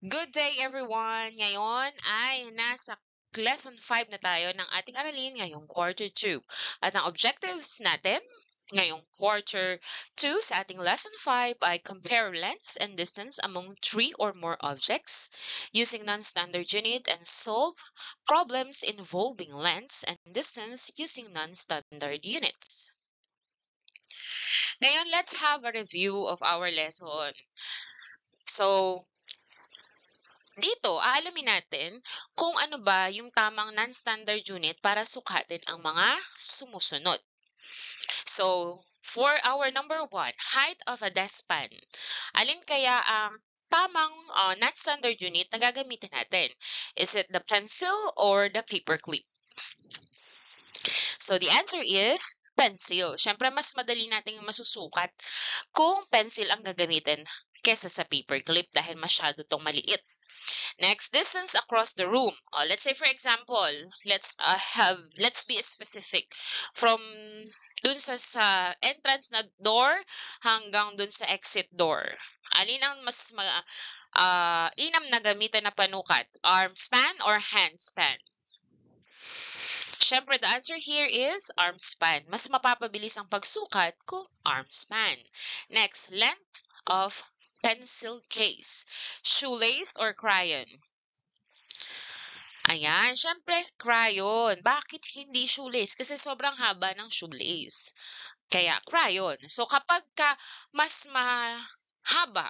Good day everyone! Ngayon ay nasa Lesson 5 na tayo ng ating aralin ngayong Quarter 2. At ang objectives natin ngayong Quarter 2 sa ating Lesson 5 ay compare lengths and distance among 3 or more objects using non-standard unit and solve problems involving lengths and distance using non-standard units. Ngayon, let's have a review of our lesson. So, dito, aalamin natin kung ano ba yung tamang non-standard unit para sukatin ang mga sumusunod. So, for our number 1, height of a dustpan. Alin kaya ang tamang non-standard unit na gagamitin natin? Is it the pencil or the paperclip? So, the answer is pencil. Siyempre, mas madali nating masusukat kung pencil ang gagamitin kesa sa paperclip dahil masyado tong maliit. Next, distance across the room. Let's say for example, let's be specific from dun sa entrance na door hanggang dun sa exit door. Alin ang mas inam na gamitin na panukat? Arm span or hand span? Siyempre, the answer here is arm span. Mas mapapabilis ang pagsukat kung arm span. Next, length of pencil case. Shoelace or crayon? Ayan, syempre, crayon. Bakit hindi shoelace? Kasi sobrang haba ng shoelace. Kaya, crayon. So, kapag mas mahaba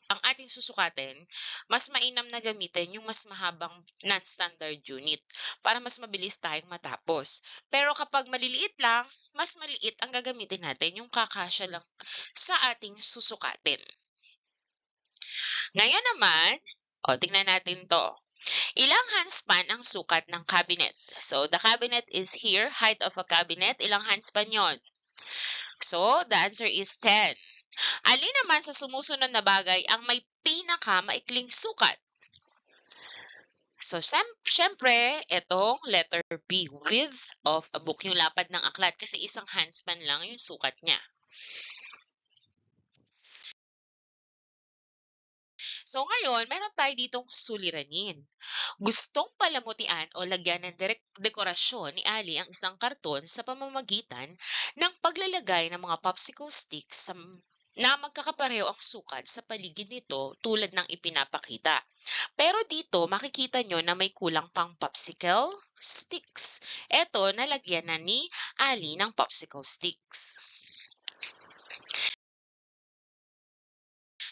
ang ating susukatin, mas mainam na gamitin yung mas mahabang non-standard unit para mas mabilis tayong matapos. Pero kapag maliliit lang, mas maliit ang gagamitin natin, yung kakasya lang sa ating susukatin. Ngayon naman, tingnan natin to. Ilang handspan ang sukat ng cabinet? So, the cabinet is here. Height of a cabinet, ilang handspan yon? So, the answer is 10. Alin naman sa sumusunod na bagay ang may pinakamaikling sukat? So, syempre, itong letter B, width of a book, yung lapad ng aklat, kasi isang handspan lang yung sukat niya. So ngayon, meron tayo ditong suliranin. Gustong palamutian o lagyan ng dekorasyon ni Ali ang isang karton sa pamamagitan ng paglalagay ng mga popsicle sticks na magkakapareho ang sukat sa paligid nito tulad ng ipinapakita. Pero dito, makikita nyo na may kulang pang popsicle sticks. Ito, nalagyan na ni Ali ng popsicle sticks.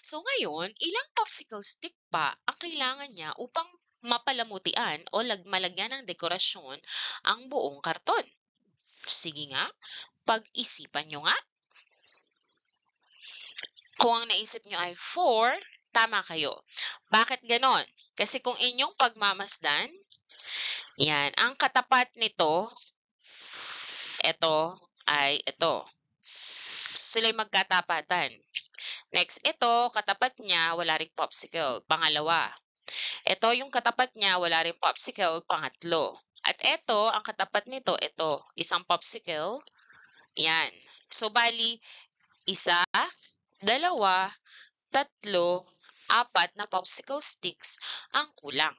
So ngayon, ilang popsicle stick pa ang kailangan niya upang mapalamutian o malagyan ng dekorasyon ang buong karton? Sige nga, pag-isipan nyo nga. Kung ang naisip nyo ay 4, tama kayo. Bakit ganon? Kasi kung inyong pagmamasdan, yan, ang katapat nito, ito ay ito. Sila'y magkatapatan. Next, ito, katapat niya, wala ring popsicle. Pangalawa. Ito, yung katapat niya, wala ring popsicle. Pangatlo. At ito, ang katapat nito, ito, isang popsicle. Yan. So, bali, isa, dalawa, tatlo, apat na popsicle sticks ang kulang.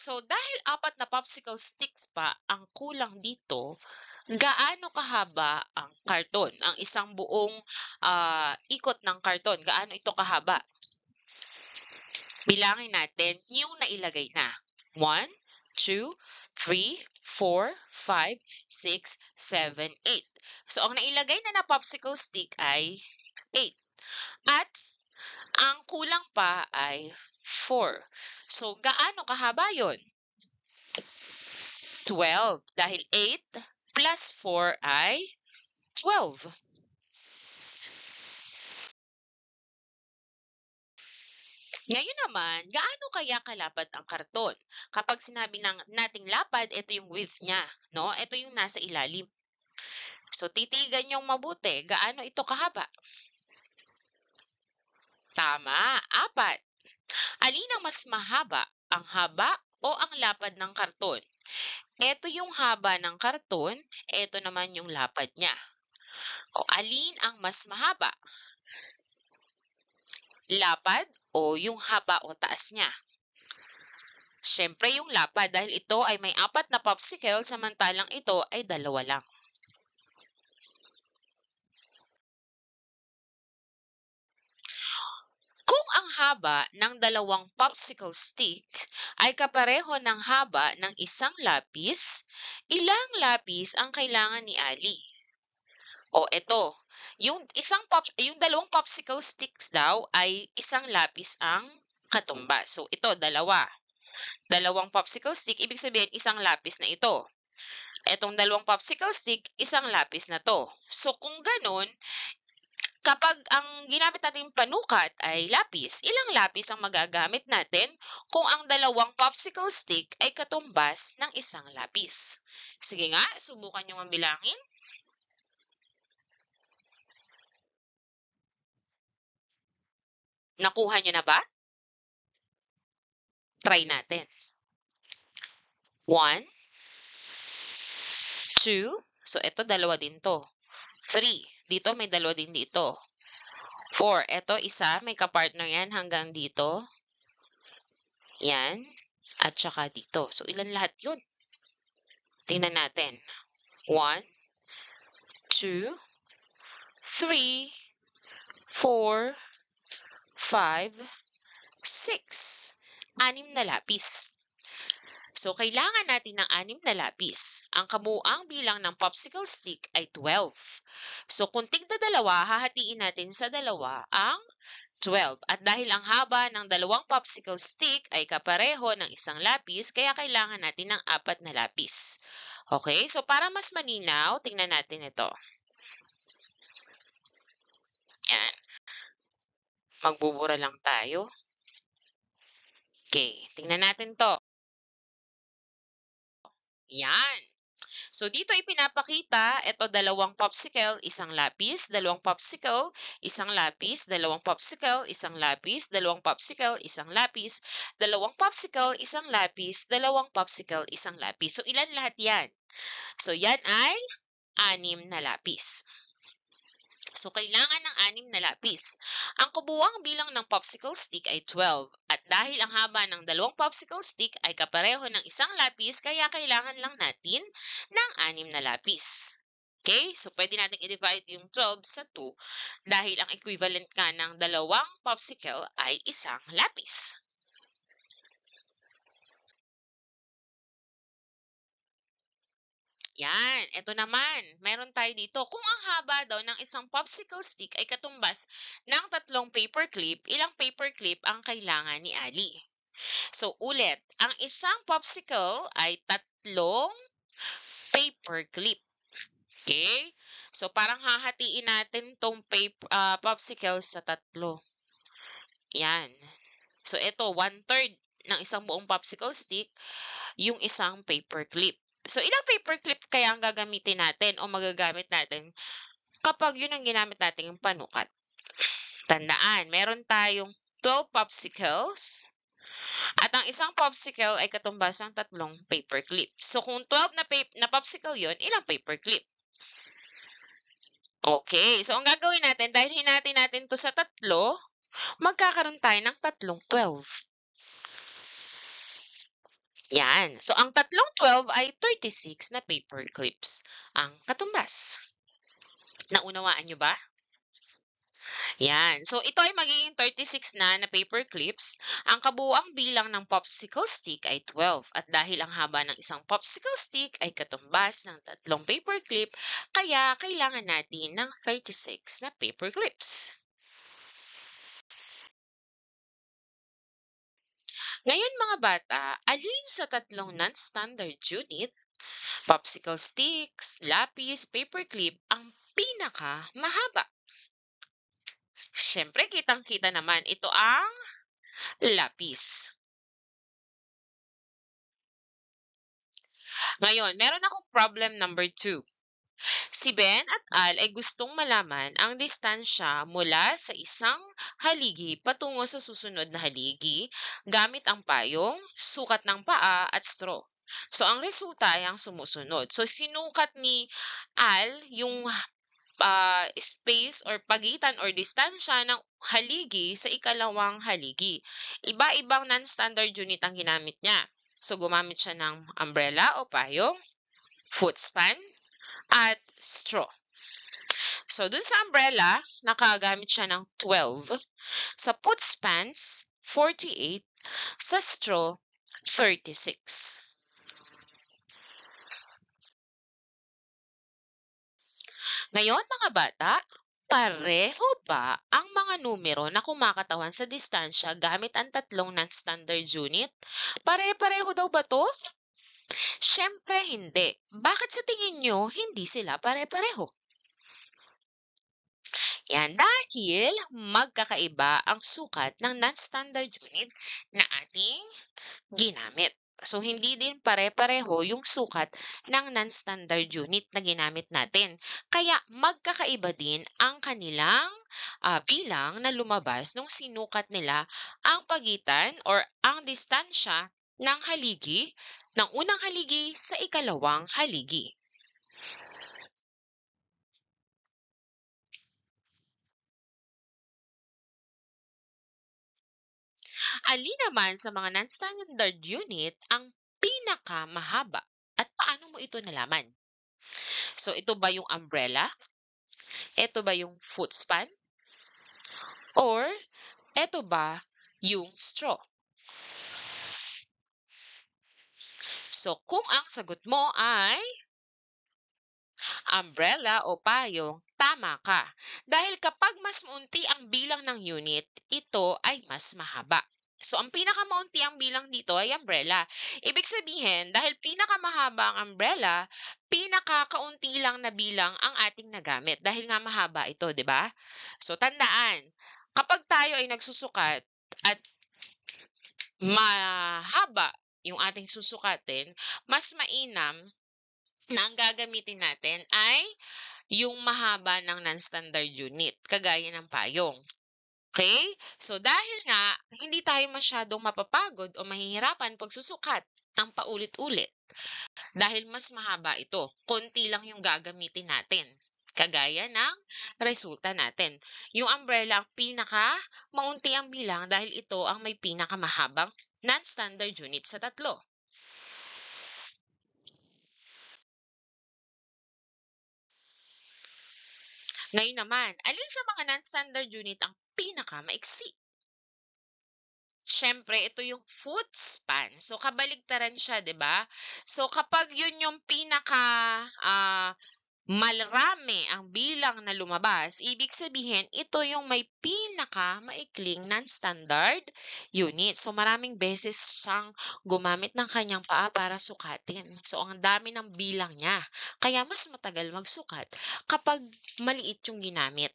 So, dahil apat na popsicle sticks pa ang kulang dito, gaano kahaba ang karton? Ang isang buong ikot ng karton, gaano ito kahaba? Bilangin natin yung nailagay na. 1, 2, 3, 4, 5, 6, 7, 8. So, ang nailagay na popsicle stick ay 8. At ang kulang pa ay 4. So, gaano kahaba yon? 12. Dahil 8 plus 4 ay 12. Ngayon naman, gaano kaya kalapad ang karton? Kapag sinabi nating lapad, ito yung width niya, no? Ito yung nasa ilalim. So, titigan niyong mabuti. Gaano ito kahaba? Tama, 4. Alin ang mas mahaba? Ang haba o ang lapad ng karton? Ito yung haba ng karton, ito naman yung lapad niya. O alin ang mas mahaba? Lapad o yung haba o taas niya? Siyempre yung lapad dahil ito ay may 4 na popsicle samantalang ito ay 2 lang. Kung ang haba ng 2 popsicle stick ay kapareho ng haba ng isang lapis, ilang lapis ang kailangan ni Ali? O eto, yung 2 popsicle sticks daw ay isang lapis ang katumbas. So ito, 2. 2 popsicle stick, ibig sabihin isang lapis na ito. Etong 2 popsicle stick, isang lapis na to. So kung ganun, kapag ang ginamit nating panukat ay lapis, ilang lapis ang magagamit natin kung ang 2 popsicle stick ay katumbas ng isang lapis? Sige nga, subukan nyo ang bilangin. Nakuha nyo na ba? Try natin. 1, 2, so ito 2 din to. 3, dito may 2 din dito. 4, ito isa, may kapartner yan hanggang dito. Yan, at saka dito. So ilan lahat yun? Tingnan natin. 1, 2, 3, 4, 5, 6. 6 na lapis. So, kailangan natin ng 6 na lapis. Ang kabuuang bilang ng popsicle stick ay 12. So, kung tigda-dalawa, hahatiin natin sa 2 ang 12. At dahil ang haba ng 2 popsicle stick ay kapareho ng isang lapis, kaya kailangan natin ng 4 na lapis. Okay? So, para mas malinaw, tingnan natin ito. Yan. Magbubura lang tayo. Okay, tingnan natin to. Yan. So, dito ipinapakita, ito 2 popsicle, isang lapis, 2 popsicle, isang lapis, 2 popsicle, isang lapis, 2 popsicle, isang lapis, 2 popsicle, isang lapis, 2 popsicle, isang lapis. So, ilan lahat yan? So, yan ay 6 na lapis. So, kailangan ng 6 na lapis. Ang kabuuang bilang ng popsicle stick ay 12. At dahil ang haba ng 2 popsicle stick ay kapareho ng isang lapis, kaya kailangan lang natin ng 6 na lapis. Okay? So, pwede natin i-divide yung 12 sa 2 dahil ang equivalent ka ng 2 popsicle ay isang lapis. Yan, eto naman. Meron tayo dito. Kung ang haba daw ng isang popsicle stick ay katumbas ng 3 paperclip, ilang paperclip ang kailangan ni Ali? So, ulit. Ang isang popsicle ay 3 paperclip. Okay? So, parang hahatiin natin tong popsicle sa 3. Yan. So, ito, 1/3 ng isang buong popsicle stick, yung isang paperclip. So, ilang paperclip kaya ang gagamitin natin o magagamit natin kapag yun ang ginamit natin yung panukat? Tandaan, meron tayong 12 popsicles at ang isang popsicle ay katumbas ng 3 paperclip. So, kung 12 na popsicle yun, ilang paperclip? Okay, so ang gagawin natin, dahil hinati natin to sa 3, magkakaroon tayo ng 12. Yan. So, ang 12 ay 36 na paper clips ang katumbas. Naunawaan nyo ba? Yan. So, ito ay magiging 36 na paper clips. Ang kabuuang bilang ng popsicle stick ay 12. At dahil ang haba ng isang popsicle stick ay katumbas ng 3 paper clip, kaya kailangan natin ng 36 na paper clips. Ngayon mga bata, alin sa 3 non-standard unit, popsicle sticks, lapis, paperclip, ang pinaka-mahaba? Siyempre, kitang-kita naman, ito ang lapis. Ngayon, meron akong problem number 2. Si Ben at Al ay gustong malaman ang distansya mula sa isang haligi patungo sa susunod na haligi gamit ang payong, sukat ng paa at straw. So, ang resulta ay ang sumusunod. So, sinukat ni Al yung space or pagitan or distansya ng haligi sa ikalawang haligi. Iba-ibang non-standard unit ang ginamit niya. So, gumamit siya ng umbrella o payong, foot span, at straw. So, dun sa umbrella, nakagamit siya ng 12. Sa foot spans, 48. Sa straw, 36. Ngayon, mga bata, pareho ba ang mga numero na kumakatawan sa distansya gamit ang tatlong non-standard unit? Pare-pareho daw ba to? Siyempre hindi. Bakit sa tingin nyo hindi sila pare-pareho? Yan, dahil magkakaiba ang sukat ng non-standard unit na ating ginamit. So, hindi din pare-pareho yung sukat ng non-standard unit na ginamit natin. Kaya, magkakaiba din ang kanilang bilang na lumabas nung sinukat nila ang pagitan or ang distansya ng haligi, ng unang haligi sa ikalawang haligi. Alin naman sa mga non-standard unit ang pinakamahaba at paano mo ito nalaman? So, ito ba yung umbrella? Ito ba yung foot span? Or, ito ba yung straw? So, kung ang sagot mo ay umbrella o payong, tama ka. Dahil kapag mas maunti ang bilang ng unit, ito ay mas mahaba. So, ang pinakamaunti ang bilang dito ay umbrella. Ibig sabihin, dahil pinakamahaba ang umbrella, pinakakaunti lang na bilang ang ating nagamit. Dahil nga mahaba ito, di ba? So, tandaan, kapag tayo ay nagsusukat at mahaba yung ating susukatin, mas mainam na ang gagamitin natin ay yung mahaba ng non-standard unit, kagaya ng payong. Okay? So, dahil nga, hindi tayo masyadong mapapagod o mahihirapan pag susukat ng paulit-ulit. Dahil mas mahaba ito, konti lang yung gagamitin natin. Kagaya ng resulta natin. Yung umbrella ang pinaka-maunti ang bilang dahil ito ang may pinakamahabang non-standard unit sa tatlo. Ngayon naman, alin sa mga non-standard unit ang pinaka-maiksi? Siyempre, ito yung foot span. So, kabaligtaran siya, di ba? So, kapag yun yung malarami ang bilang na lumabas, ibig sabihin, ito yung may pinaka-maikling non-standard unit. So, maraming beses siyang gumamit ng kanyang paa para sukatin. So, ang dami ng bilang niya. Kaya, mas matagal magsukat kapag maliit yung ginamit.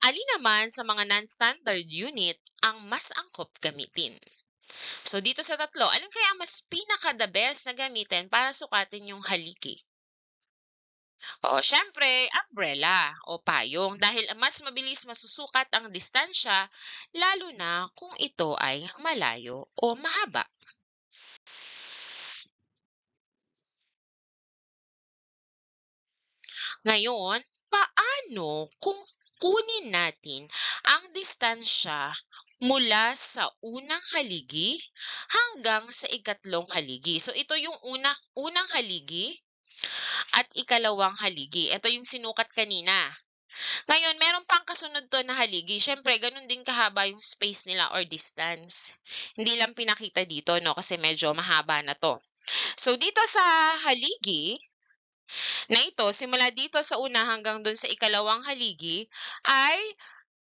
Alin naman sa mga non-standard unit ang mas angkop gamitin? So, dito sa tatlo, alin kaya mas pinaka-the best na gamitin para sukatin yung haligi? O, syempre, umbrella o payong dahil mas mabilis masusukat ang distansya lalo na kung ito ay malayo o mahaba. Ngayon, paano kung kunin natin ang distansya mula sa unang haligi hanggang sa ikatlong haligi? So, ito yung unang haligi at ikalawang haligi. Ito yung sinukat kanina. Ngayon, meron pang kasunod to na haligi. Siyempre, ganun din kahaba yung space nila or distance. Hindi lang pinakita dito, no? Kasi medyo mahaba na to. So, dito sa haligi, na ito, simula dito sa una hanggang dun sa ikalawang haligi, ay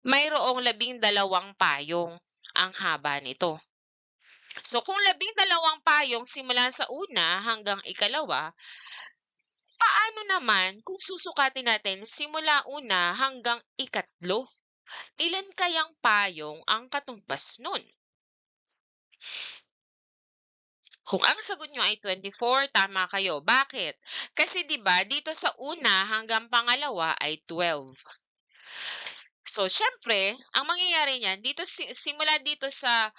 mayroong 12 payong ang haba nito. So, kung 12 payong simula sa una hanggang ikalawa, paano naman kung susukatin natin simula una hanggang ikatlo? Ilan kayang payong ang katumbas nun? Kung ang sagot nyo ay 24, tama kayo. Bakit? Kasi 'di ba dito sa una hanggang pangalawa ay 12. So, syempre, ang mangyayari niyan, dito simula dito sa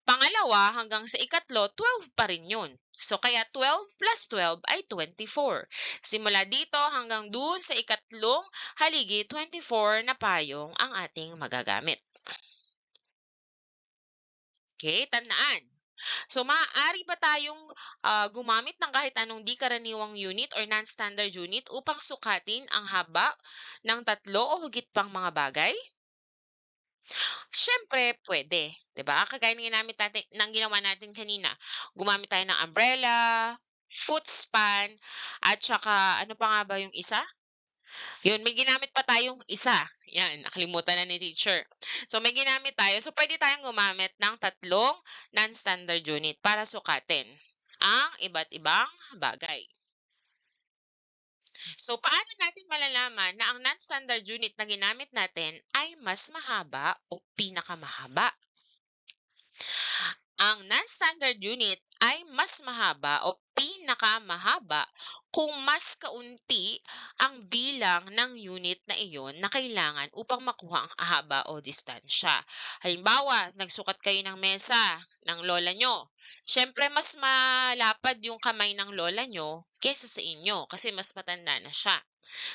pangalawa hanggang sa ikatlo, 12 pa rin yun. So, kaya 12 plus 12 ay 24. Simula dito hanggang dun sa ikatlong haligi, 24 na payong ang ating magagamit. Okay, tandaan. So, maaari ba tayong gumamit ng kahit anong di karaniwang unit or non-standard unit upang sukatin ang haba ng tatlo o higit pang mga bagay? Siyempre, pwede. 'Di ba? Kagaya ng ginawa natin kanina. Gumamit tayo ng umbrella, foot span, at saka ano pa nga ba yung isa? Yun, may ginamit pa tayong isa. Yan, nakalimutan na ni teacher. So, may ginamit tayo. So, pwede tayong gumamit ng tatlong non-standard unit para sukatin ang iba't ibang bagay. So, paano natin malalaman na ang non-standard unit na ginamit natin ay mas mahaba o pinakamahaba? Ang non-standard unit ay mas mahaba o pinakamahaba kung mas kaunti ang bilang ng unit na iyon na kailangan upang makuha ang haba o distansya. Halimbawa, nagsukat kayo ng mesa ng lola nyo. Siyempre, mas malapad yung kamay ng lola nyo kesa sa inyo kasi mas matanda na siya.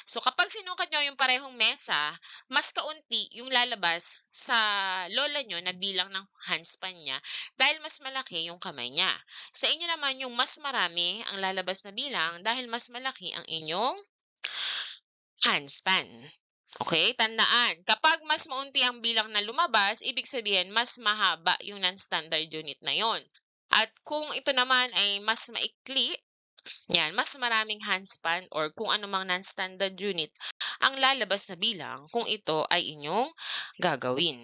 So, kapag sinukat nyo yung parehong mesa, mas kaunti yung lalabas sa lola nyo na bilang ng handspan niya dahil mas malaki yung kamay niya. Sa inyo naman yung mas marami ang lalabas na bilang dahil mas malaki ang inyong handspan. Okay, tandaan. Kapag mas maunti ang bilang na lumabas, ibig sabihin mas mahaba yung non-standard unit na yon. At kung ito naman ay mas maikli, yan, mas maraming handspan or kung anumang non-standard unit ang lalabas na bilang kung ito ay inyong gagawin.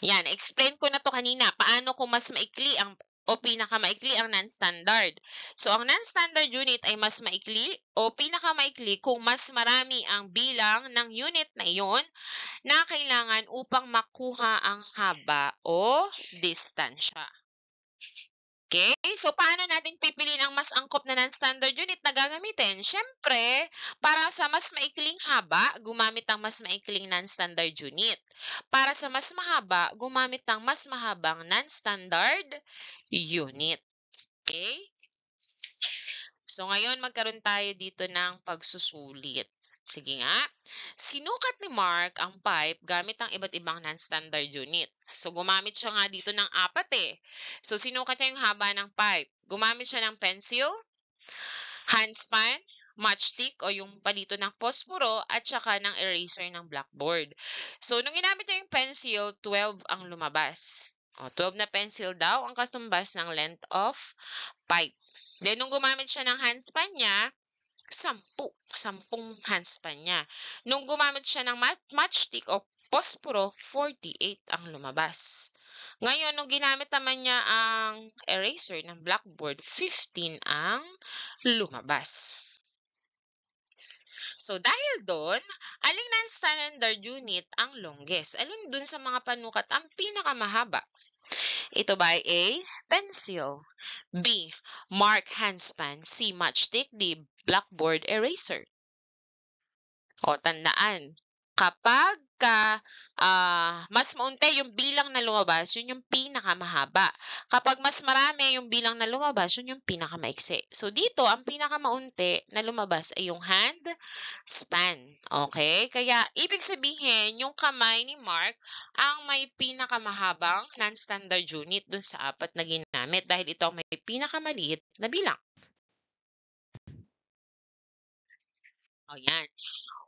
Yan, explain ko na to kanina. Paano kung mas maikli o pinakamaikli ang non-standard. So, ang non-standard unit ay mas maikli o pinakamaikli kung mas marami ang bilang ng unit na iyon na kailangan upang makuha ang haba o distansya. Okay, so paano natin pipiliin ang mas angkop na non-standard unit na gagamitin? Siyempre, para sa mas maikling haba, gumamit ng mas maikling non-standard unit. Para sa mas mahaba, gumamit ng mas mahabang non-standard unit. Okay? So ngayon, magkaroon tayo dito ng pagsusulit. Sige nga. Sinukat ni Mark ang pipe gamit ang iba't ibang non-standard unit. So, gumamit siya nga dito ng 4 eh. So, sinukat niya yung haba ng pipe. Gumamit siya ng pencil, handspan, matchstick o yung palito ng posporo at saka ng eraser ng blackboard. So, nung ginamit niya yung pencil, 12 ang lumabas. 12 na pencil daw ang katumbas ng length of pipe. Then, nung gumamit siya ng handspan niya, 10 handspan niya. Nung gumamit siya ng matchstick o posporo, 48 ang lumabas. Ngayon, nung ginamit naman niya ang eraser ng blackboard, 15 ang lumabas. So, dahil doon, alin ng standard unit ang longest? Alin dun sa mga panukat ang pinakamahaba? Ito ba ay A, pencil, B, mark handspan, C, matchstick, D, blackboard eraser? O, tandaan, kapag mas maunti yung bilang na lumabas, yun yung pinakamahaba. Kapag mas marami yung bilang na lumabas, yun yung pinakamaiksi. So, dito, ang pinakamaunti na lumabas ay yung hand span. Okay? Kaya, ibig sabihin, yung kamay ni Mark ang may pinakamahabang non-standard unit dun sa 4 na ginamit dahil ito ang may pinakamaliit na bilang. O, yan.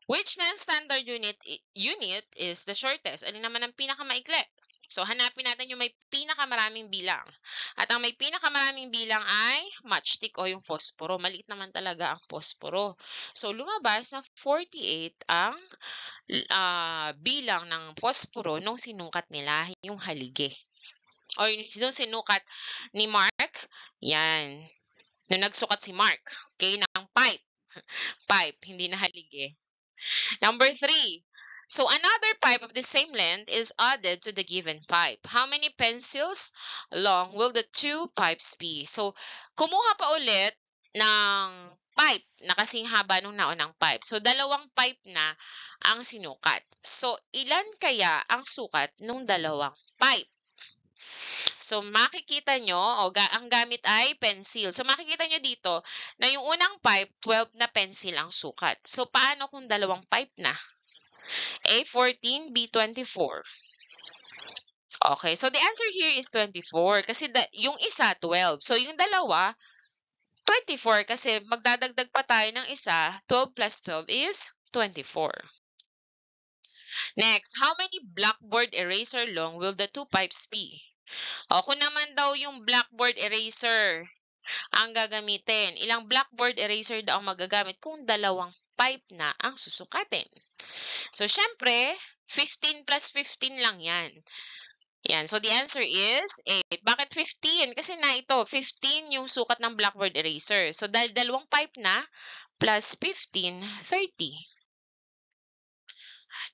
Which non-standard unit is the shortest? Alin naman ang pinakamaikli? So, hanapin natin yung may pinakamaraming bilang. At ang may pinakamaraming bilang ay matchstick o yung posporo. Maliit naman talaga ang posporo. So, lumabas na 48 ang bilang ng posporo nung sinukat nila yung haligi. O yung sinukat ni Mark, yan. Nung nagsukat si Mark, okay, ng pipe. Pipe, hindi na haligi. Number 3. So another pipe of the same length is added to the given pipe. How many pencils long will the two pipes be? So kumuha pa ulit ng pipe na kasing haba nung naunang pipe. So, 2 pipe na ang sinukat. So, ilan kaya ang sukat nung 2 pipe? So, makikita nyo, ang gamit ay pencil. So, makikita nyo dito na yung unang pipe, 12 na pencil ang sukat. So, paano kung 2 pipe na? A, 14, B, 24. Okay, so the answer here is 24 kasi yung isa 12. So yung dalawa 24 kasi magdadagdag pa tayo ng isa, 12 plus 12 is 24. Next, how many blackboard eraser long will the 2 pipes be? O kung naman daw yung blackboard eraser ang gagamitin, ilang blackboard eraser daw ang magagamit kung 2 pipe na ang susukatin? So syempre, 15 plus 15 lang yan. Yan. So, the answer is 8. Bakit 15? Kasi na ito, 15 yung sukat ng blackboard eraser. So, dahil 2 pipe na, plus 15, 30.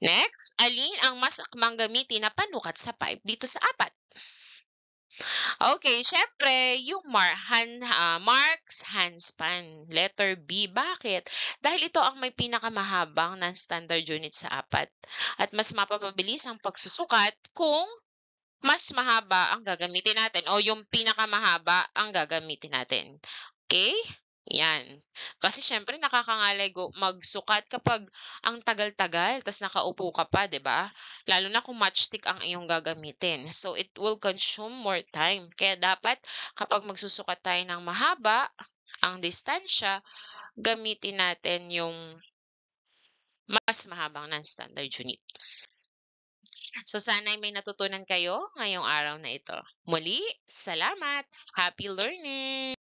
Next, alin ang mas akmang gamitin na panukat sa pipe dito sa 4? Okay, syempre, yung marks handspan. Letter B. Bakit? Dahil ito ang may pinakamahabang non-standard unit sa 4. At mas mapapabilis ang pagsusukat kung mas mahaba ang gagamitin natin o yung pinakamahaba ang gagamitin natin. Okay? Yan. Kasi syempre nakakangalay magsukat kapag ang tagal-tagal tas nakaupo ka pa, 'di ba? Lalo na kung matchstick ang iyong gagamitin. So it will consume more time. Kaya dapat kapag magsusukat tayo ng mahaba ang distansya, gamitin natin yung mas mahabang non-standard unit. So sana'y may natutunan kayo ngayong araw na ito. Muli, salamat! Happy learning!